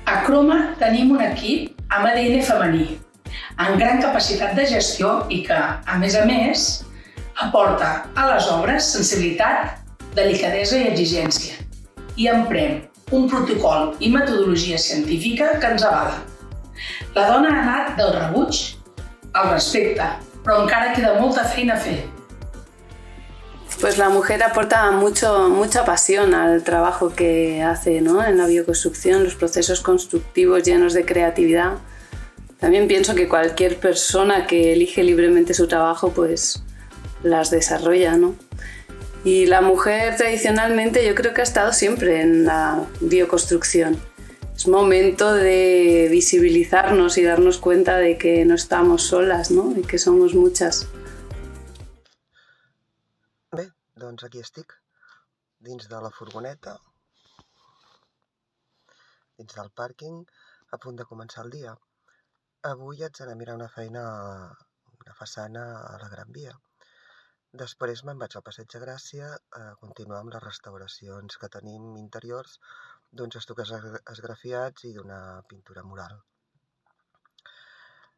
A Croma tenim un equip amb ADN femení, amb gran capacitat de gestió i que, a més, aporta a les obres sensibilitat, delicadesa i exigència i emprem un protocol i metodologia científica que ens avala. La dona ha anat del rebuig al respecte, però encara queda molta feina a fer. Pues la mujer aporta mucha pasión al trabajo que hace, ¿no? En la bioconstrucción, los procesos constructivos llenos de creatividad. También pienso que cualquier persona que elige libremente su trabajo, pues las desarrolla, ¿no? Y la mujer tradicionalmente yo creo que ha estado siempre en la bioconstrucción. Es momento de visibilizarnos y darnos cuenta de que no estamos solas, ¿no? Y que somos muchas. Bé, doncs aquí estic, dins de la furgoneta, dins del pàrquing, a punt de començar el dia. Avui haig d'anar a mirar una feina, una façana a la Gran Via. Després me'n vaig al Passeig de Gràcia a continuar amb les restauracions que tenim interiors d'uns estucs esgrafiats i d'una pintura mural.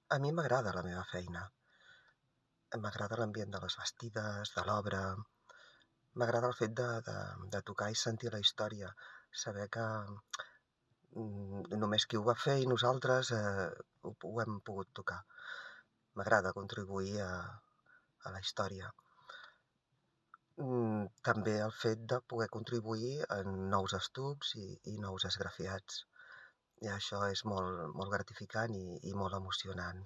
A mi m'agrada la meva feina. M'agrada l'ambient de les bastides, de l'obra. M'agrada el fet de tocar i sentir la història, saber que només qui ho va fer i nosaltres ho hem pogut tocar. M'agrada contribuir a la història. També el fet de poder contribuir en nous estucs i nous esgrafiats. I això és molt gratificant i molt emocionant.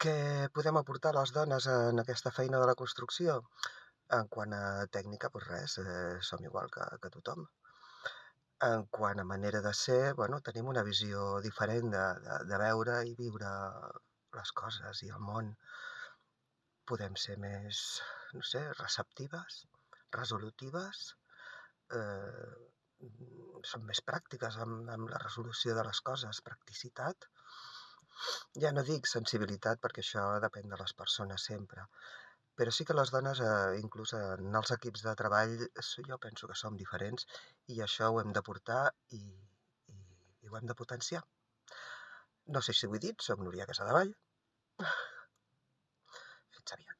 Què podem aportar les dones en aquesta feina de la construcció? En quant a tècnica, doncs res, som igual que tothom. En quant a manera de ser, tenim una visió diferent de veure i viure les coses i el món. Podem ser més, receptives, resolutives, som més pràctiques amb la resolució de les coses, practicitat. Ja no dic sensibilitat perquè això depèn de les persones sempre, però sí que les dones, inclús en els equips de treball, jo penso que som diferents i això ho hem de portar i ho hem de potenciar. No sé si ho he dit, soc Núria Casadevall. Fins aviat.